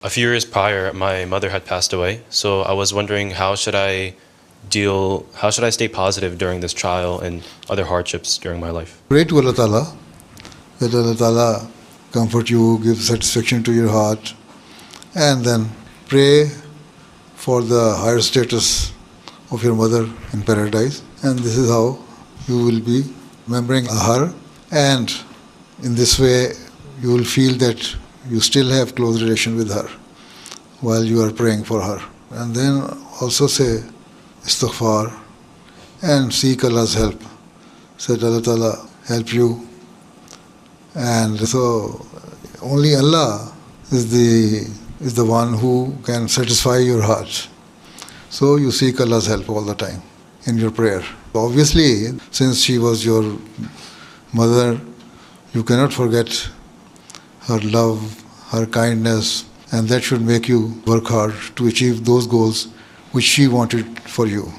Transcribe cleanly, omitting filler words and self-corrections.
A few years prior, my mother had passed away, so I was wondering how should I stay positive during this trial and other hardships during my life? Pray to Allah Ta'ala that Allah Ta'ala comfort you, give satisfaction to your heart, and then pray for the higher status of your mother in paradise. And this is how you will be remembering her, and in this way you will feel that you still have close relation with her while you are praying for her. And then also say istighfar and seek Allah's help, so that Allah Ta'ala help you. And so only Allah is the one who can satisfy your heart. So you seek Allah's help all the time in your prayer. Obviously, since she was your mother, you cannot forget her love, her kindness, and that should make you work hard to achieve those goals which she wanted for you.